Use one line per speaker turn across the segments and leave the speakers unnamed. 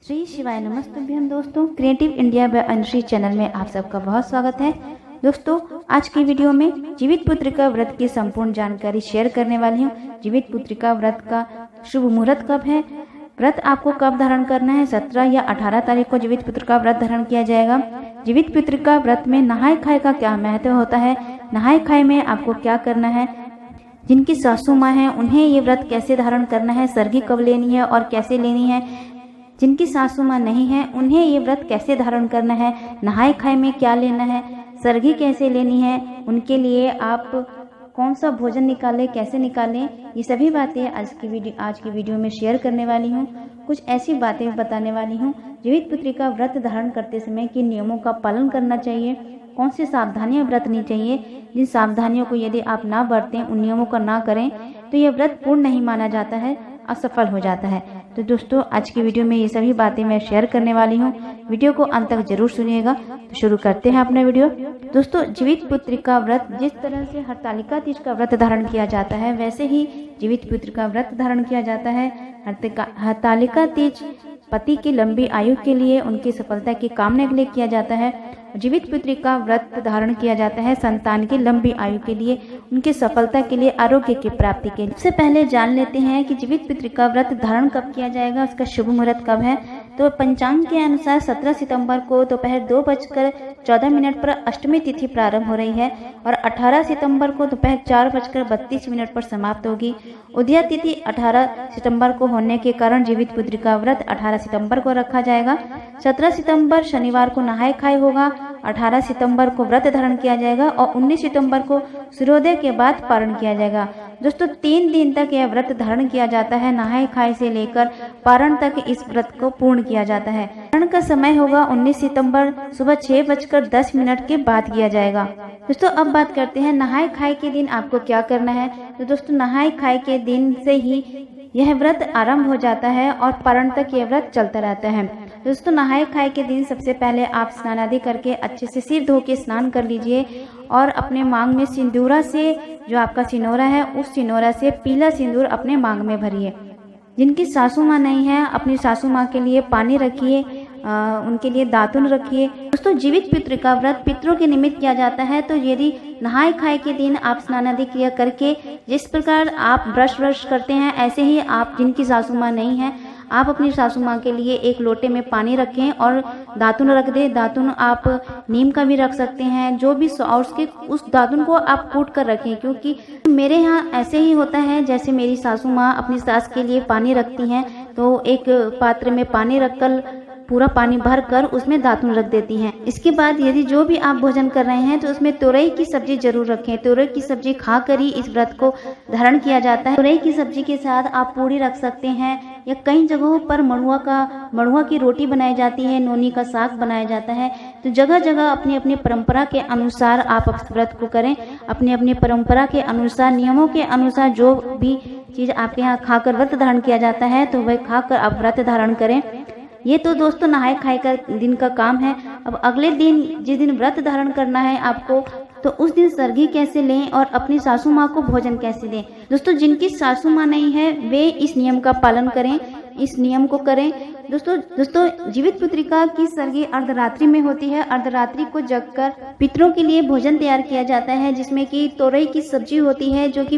श्री शिवाय नमस्तुभ्यम दोस्तों, creative India by Anushri channel में आप सबका बहुत स्वागत है। दोस्तों, आज की वीडियो में जीवित पुत्रिका व्रत की संपूर्ण जानकारी शेयर करने वाली हूँ। जीवित पुत्रिका व्रत का शुभ मुहूर्त कब है, व्रत आपको कब धारण करना है। 17 या 18 तारीख को जीवित पुत्रिका व्रत धारण किया जाएगा। जीवित पुत्रिका व्रत में नहाय खाए का क्या महत्व होता है, नहाय खाए में आपको क्या करना है, जिनकी सासू माँ है उन्हें ये व्रत कैसे धारण करना है, सरगी कब लेनी है और कैसे लेनी है, जिनकी सासू माँ नहीं है उन्हें ये व्रत कैसे धारण करना है, नहाय खाए में क्या लेना है, सरगी कैसे लेनी है, उनके लिए आप कौन सा भोजन निकालें, कैसे निकालें, ये सभी बातें आज की वीडियो में शेयर करने वाली हूँ। कुछ ऐसी बातें बताने वाली हूँ जीवित पुत्रिका व्रत धारण करते समय किन नियमों का पालन करना चाहिए, कौन सी सावधानियां बरतनी चाहिए, जिन सावधानियों को यदि आप ना बरतें, उन नियमों को ना करें तो यह व्रत पूर्ण नहीं माना जाता है, असफल हो जाता है। तो दोस्तों, आज की वीडियो में ये सभी बातें मैं शेयर करने वाली हूँ। वीडियो को अंत तक जरूर सुनिएगा। तो शुरू करते हैं अपना वीडियो। दोस्तों, जीवित पुत्रिका व्रत जिस तरह से हरतालिका तीज का व्रत धारण किया जाता है, वैसे ही जीवित पुत्रिका व्रत धारण किया जाता है। हरतालिका तीज पति की लंबी आयु के लिए, उनकी सफलता की कामना के लिए किया जाता है। जीवित पुत्रिका व्रत धारण किया जाता है संतान की लंबी आयु के लिए, उनकी सफलता के लिए, आरोग्य की प्राप्ति के लिए। सबसे पहले जान लेते हैं कि जीवित पुत्रिका व्रत धारण कब किया जाएगा, उसका शुभ मुहूर्त कब है। तो पंचांग के अनुसार 17 सितंबर को दोपहर 2:14 पर अष्टमी तिथि प्रारंभ हो रही है और 18 सितंबर को दोपहर 4:32 पर समाप्त होगी। उदया तिथि 18 सितंबर को होने के कारण जीवित पुत्रिका व्रत 18 सितंबर को रखा जाएगा। 17 सितंबर शनिवार को नहाय खाए होगा, 18 सितंबर को व्रत धारण किया जाएगा और 19 सितंबर को सूर्योदय के बाद पारण किया जाएगा। दोस्तों, 3 दिन तक यह व्रत धारण किया जाता है। नहाय खाए से लेकर पारण तक इस व्रत को पूर्ण किया जाता है। पारण का समय होगा 19 सितंबर सुबह 6:10 के बाद किया जाएगा। दोस्तों, अब बात करते हैं नहाय खाए के दिन आपको क्या करना है। तो दोस्तों, नहाय खाए के दिन से ही यह व्रत आरंभ हो जाता है और पारण तक यह व्रत चलता रहता है। दोस्तों, नहाय खाए के दिन सबसे पहले आप स्नान आदि करके अच्छे से सिर धो के स्नान कर लीजिए और अपने मांग में सिंदूरा से, जो आपका सिनोरा है, उस सिनोरा से पीला सिंदूर अपने मांग में भरिए। जिनकी सासू माँ नहीं है, अपनी सासू माँ के लिए पानी रखिए, उनके लिए दातुन रखिए। दोस्तों, जीवित पुत्रिका व्रत पितरों के निमित्त किया जाता है। तो यदि नहाय खाए के दिन आप स्नान आदि क्रिया करके जिस प्रकार आप ब्रश करते हैं, ऐसे ही आप, जिनकी सासू माँ नहीं है, आप अपनी सासू माँ के लिए एक लोटे में पानी रखें और दातुन रख दें। दातुन आप नीम का भी रख सकते हैं, जो भी, और उस दातुन को आप कूट कर रखें, क्योंकि मेरे यहाँ ऐसे ही होता है। जैसे मेरी सासू माँ अपनी सास के लिए पानी रखती हैं, तो एक पात्र में पानी रखकर पूरा पानी भर कर उसमें दातुन रख देती हैं। इसके बाद यदि जो भी आप भोजन कर रहे हैं तो उसमें तुरई की सब्जी जरूर रखें। तुरई की सब्जी खाकर ही इस व्रत को धारण किया जाता है। तुरई की सब्जी के साथ आप पूरी रख सकते हैं, या कई जगहों पर मड़ुआ की रोटी बनाई जाती है, नोनी का साग बनाया जाता है। तो जगह जगह अपनी अपनी परंपरा के अनुसार आप इस व्रत को करें। अपनी अपनी परंपरा के अनुसार, नियमों के अनुसार जो भी चीज आपके यहाँ खाकर व्रत धारण किया जाता है, तो वह खाकर आप व्रत धारण करें। ये तो दोस्तों नहाय खाए का दिन का काम है। अब अगले दिन, जिस दिन व्रत धारण करना है आपको, तो उस दिन सरगी कैसे लें और अपनी सासू माँ को भोजन कैसे दें। दोस्तों, जिनकी सासू माँ नहीं है वे इस नियम का पालन करें, इस नियम को करें। दोस्तों, जीवित पुत्रिका की सरगी अर्धरात्रि में होती है। अर्धरात्रि को जगकर पितरों के लिए भोजन तैयार किया जाता है, जिसमें कि तोरई की सब्जी होती है, जो कि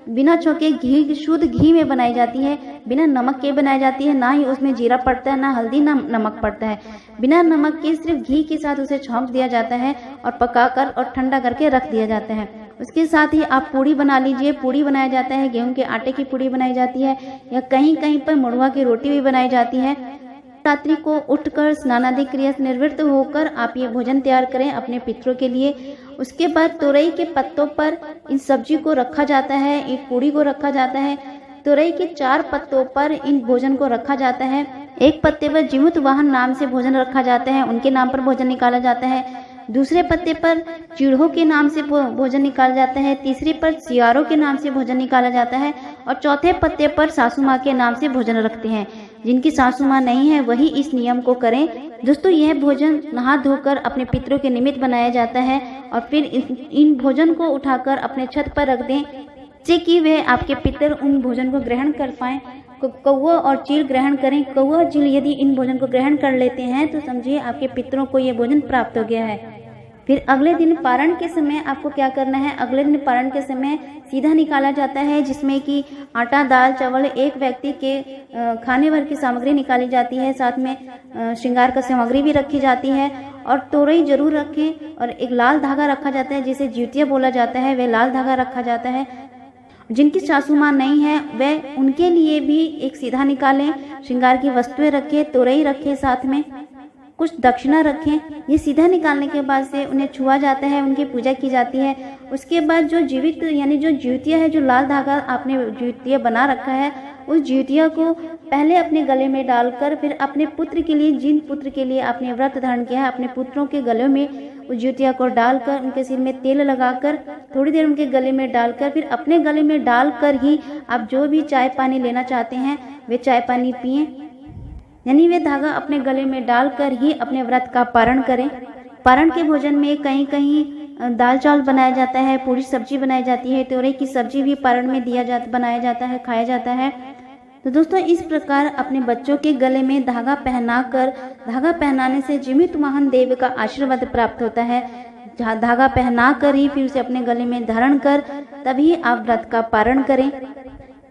बिना छौके घी, शुद्ध घी में बनाई जाती है, बिना नमक के बनाई जाती है। ना ही उसमें जीरा पड़ता है, ना हल्दी, ना नमक पड़ता है। बिना नमक के सिर्फ घी के साथ उसे छौंक दिया जाता है और पकाकर और ठंडा करके रख दिया जाता है। उसके साथ ही आप पूड़ी बना लीजिए। पूड़ी बनाया जाता है, गेहूं के आटे की पूड़ी बनाई जाती है, या कहीं कहीं पर मड़ुआ की रोटी भी बनाई जाती है। रात्रि को उठकर स्नान आदि क्रिया से निवृत्त होकर आप ये भोजन तैयार करें अपने पितरों के लिए। उसके बाद तुरई के पत्तों पर इन सब्जी को रखा जाता है, एक पूड़ी को रखा जाता है। तुरई के 4 पत्तों पर इन भोजन को रखा जाता है। एक पत्ते पर जीवित वाहन नाम से भोजन रखा जाता है, उनके नाम पर भोजन निकाला जाता है। दूसरे पत्ते पर चिड़हों के नाम से भोजन निकाला जाता है। तीसरे पर सियारों के नाम से भोजन निकाला जाता है और चौथे पत्ते पर सासू माँ के नाम से भोजन रखते हैं। जिनकी सासू माँ नहीं है वही इस नियम को करें। दोस्तों, यह भोजन नहा धोकर अपने पितरों के निमित्त बनाया जाता है और फिर इन भोजन को उठाकर अपने छत पर रख दें, जिससे कि वे आपके पितर उन भोजन को ग्रहण कर पाएं। कौवा और चील ग्रहण करें। कौवा और चील यदि इन भोजन को ग्रहण कर लेते हैं तो समझिए आपके पितरों को ये भोजन प्राप्त हो गया है। फिर अगले दिन पारण के समय आपको क्या करना है, अगले दिन पारण के समय सीधा निकाला जाता है, जिसमें कि आटा, दाल, चावल, एक व्यक्ति के खाने भर की सामग्री निकाली जाती है, साथ में श्रृंगार का सामग्री भी रखी जाती है और तोरई जरूर रखें और एक लाल धागा रखा जाता है जिसे ज्योतिया बोला जाता है, वह लाल धागा रखा जाता है। जिनकी सासू माँ नहीं है वह उनके लिए भी एक सीधा निकालें, श्रृंगार की वस्तुएं रखें, तोरई रखें, साथ में कुछ दक्षिणा रखें। ये सीधा निकालने के बाद से उन्हें छुआ जाता है, उनकी पूजा की जाती है। उसके बाद जो जीवित यानी जो ज्योतिया है, जो लाल धागा आपने ज्योतिया बना रखा है, उस ज्योतिया को पहले अपने गले में डालकर फिर अपने पुत्र के लिए, जिन पुत्र के लिए आपने व्रत धारण किया है, अपने पुत्रों के गले में उस ज्योतिया को डालकर उनके सिर में तेल लगाकर थोड़ी देर उनके गले में डालकर फिर अपने गले में डालकर ही आप जो भी चाय पानी लेना चाहते हैं वे चाय पानी पिएं। यानी वे धागा अपने गले में डालकर ही अपने व्रत का पारण करें। पारण के भोजन में कहीं कहीं दाल चावल बनाया जाता है, पूरी सब्जी बनाई जाती है, तोरई की सब्जी भी पारण में बनाया जाता है, खाया जाता है। तो दोस्तों इस प्रकार अपने बच्चों के गले में धागा पहनाकर, धागा पहनाने से जीवित वाहन देव का आशीर्वाद प्राप्त होता है। धागा पहना कर ही फिर उसे अपने गले में धारण कर तभी आप व्रत का पारण करें।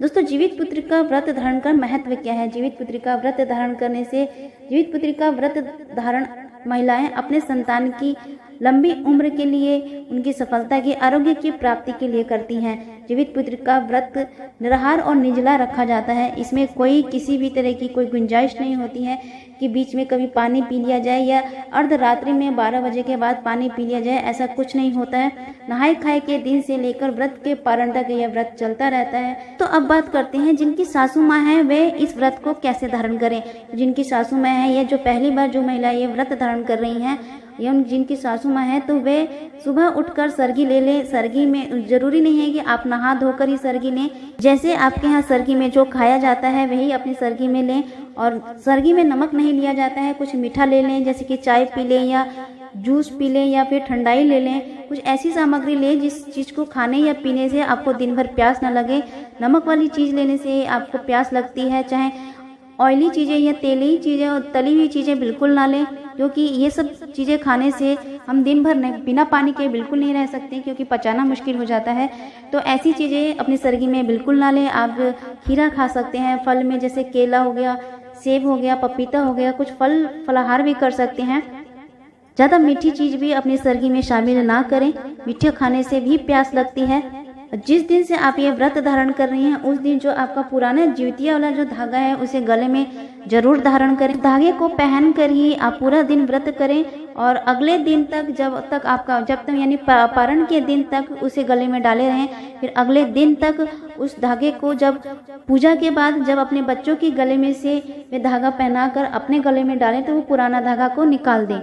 दोस्तों जीवित पुत्र का व्रत धारण का महत्व क्या है? जीवित पुत्र का व्रत धारण करने से, जीवित पुत्र का व्रत धारण महिलाएं अपने संतान की लंबी उम्र के लिए, उनकी सफलता की, आरोग्य की प्राप्ति के लिए करती हैं। जीवित पुत्र का व्रत निराहार और निर्जला रखा जाता है। इसमें कोई किसी भी तरह की कोई गुंजाइश नहीं होती है कि बीच में कभी पानी पी लिया जाए या अर्धरात्रि में 12 बजे के बाद पानी पी लिया जाए, ऐसा कुछ नहीं होता है। नहाए खाए के दिन से लेकर व्रत के पारण तक यह व्रत चलता रहता है। तो अब बात करते हैं जिनकी सासू माँ है वे इस व्रत को कैसे धारण करें। जिनकी सासू माँ है या जो पहली बार जो महिला ये व्रत धारण कर रही हैं या जिनकी सासू माँ है तो वे सुबह उठकर सरगी ले लें। सरगी में जरूरी नहीं है कि आप नहा धोकर ही सरगी लें, जैसे आपके यहाँ सरगी में जो खाया जाता है वही अपनी सरगी में लें। और सरगी में नमक नहीं लिया जाता है, कुछ मीठा ले लें, जैसे कि चाय पी लें या जूस पी लें या फिर ठंडाई ले लें। कुछ ऐसी सामग्री लें जिस चीज़ को खाने या पीने से आपको दिन भर प्यास न लगे। नमक वाली चीज़ लेने से आपको प्यास लगती है, चाहे ऑयली चीज़ें या तेली चीज़ें और तली हुई चीज़ें बिल्कुल ना लें, क्योंकि ये सब चीज़ें खाने से हम दिन भर बिना पानी के बिल्कुल नहीं रह सकते, क्योंकि पचाना मुश्किल हो जाता है। तो ऐसी चीज़ें अपनी सरगी में बिल्कुल ना लें। आप खीरा खा सकते हैं, फल में जैसे केला हो गया, सेब हो गया, पपीता हो गया, कुछ फलाहार भी कर सकते हैं। ज़्यादा मीठी चीज़ भी अपनी सरगी में शामिल ना करें, मीठे खाने से भी प्यास लगती है। जिस दिन से आप ये व्रत धारण कर रही हैं उस दिन जो आपका पुराना ज्योतिया वाला जो धागा है उसे गले में जरूर धारण करें। धागे को पहन कर ही आप पूरा दिन व्रत करें और अगले दिन तक जब तक यानी पारण के दिन तक उसे गले में डाले रहें। फिर अगले दिन तक उस धागे को जब पूजा के बाद जब अपने बच्चों के गले में से वे धागा पहनाकर अपने गले में डालें तो वो पुराना धागा को निकाल दें।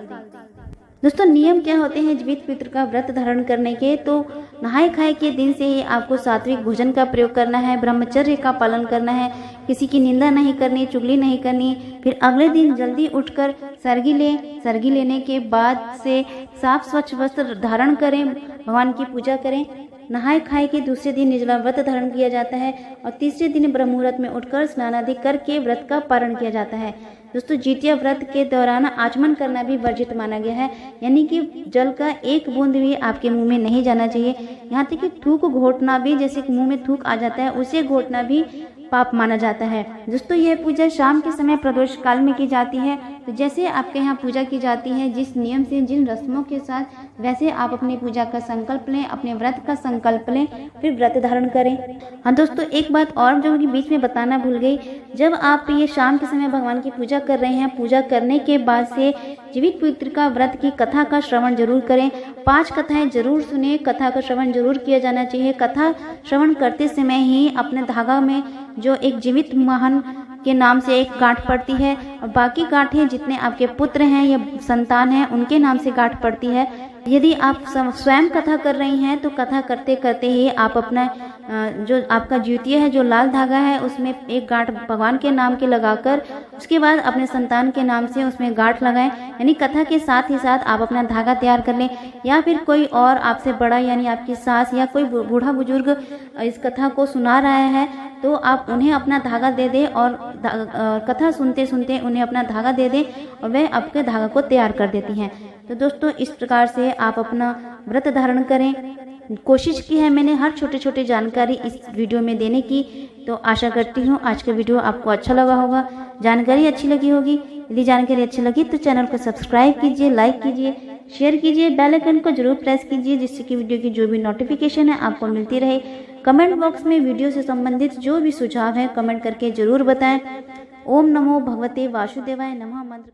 दोस्तों नियम क्या होते हैं जीवित पुत्र का व्रत धारण करने के? तो नहाए खाए के दिन से ही आपको सात्विक भोजन का प्रयोग करना है, ब्रह्मचर्य का पालन करना है, किसी की निंदा नहीं करनी, चुगली नहीं करनी। फिर अगले दिन जल्दी उठकर सरगी लें। सरगी लेने के बाद से साफ स्वच्छ वस्त्र धारण करें, भगवान की पूजा करें। नहाए खाए के दूसरे दिन निर्जला व्रत धारण किया जाता है और तीसरे दिन ब्रह्म मुहूर्त में उठकर स्नान आदि करके व्रत का पारण किया जाता है। दोस्तों जितिया व्रत के दौरान आचमन करना भी वर्जित माना गया है, यानी कि जल का एक बूंद भी आपके मुंह में नहीं जाना चाहिए। यहाँ तक कि थूक घोटना भी, जैसे मुंह में थूक आ जाता है उसे घोटना भी पाप माना जाता है। दोस्तों यह पूजा शाम के समय प्रदोष काल में की जाती है। तो जैसे आपके यहाँ पूजा की जाती है, जिस नियम से, जिन रस्मों के साथ, वैसे आप अपनी पूजा का संकल्प लें, अपने व्रत का संकल्प लें, फिर व्रत धारण करें। हाँ दोस्तों एक बात और जो बीच में बताना भूल गई, जब आप ये शाम के समय भगवान की पूजा कर रहे हैं, पूजा करने के बाद से जीवित पुत्र का व्रत की कथा का श्रवण जरूर करें। 5 कथाएं जरूर सुने, कथा का श्रवण जरूर किया जाना चाहिए। कथा श्रवण करते समय ही अपने धागा में जो एक जीवित वाहन के नाम से एक गांठ पड़ती है और बाकी गांठें जितने आपके पुत्र हैं या संतान हैं उनके नाम से गांठ पड़ती है। यदि आप स्वयं कथा कर रही हैं तो कथा करते करते ही आप अपना जो आपका ज्योतिया है, जो लाल धागा है, उसमें एक गांठ भगवान के नाम के लगाकर उसके बाद अपने संतान के नाम से उसमें गांठ लगाएं। यानी कथा के साथ ही साथ आप अपना धागा तैयार कर लें, या फिर कोई और आपसे बड़ा यानी आपकी सास या कोई बूढ़ा बुजुर्ग इस कथा को सुना रहा है तो आप उन्हें अपना धागा दे दें और कथा सुनते सुनते उन्हें अपना धागा दे दें और वह आपके धागा को तैयार कर देती हैं। तो दोस्तों इस प्रकार से आप अपना व्रत धारण करें। कोशिश की है मैंने हर छोटे छोटे जानकारी इस वीडियो में देने की। तो आशा करती हूँ आज का वीडियो आपको अच्छा लगा होगा, जानकारी अच्छी लगी होगी। यदि जानकारी अच्छी लगी तो चैनल को सब्सक्राइब कीजिए, लाइक कीजिए, शेयर कीजिए, बेल आइकन को जरूर प्रेस कीजिए जिससे कि वीडियो की जो भी नोटिफिकेशन है आपको मिलती रहे। कमेंट बॉक्स में वीडियो से संबंधित जो भी सुझाव है कमेंट करके जरूर बताएं। ओम नमो भगवते वासुदेवाय नमः मंत्र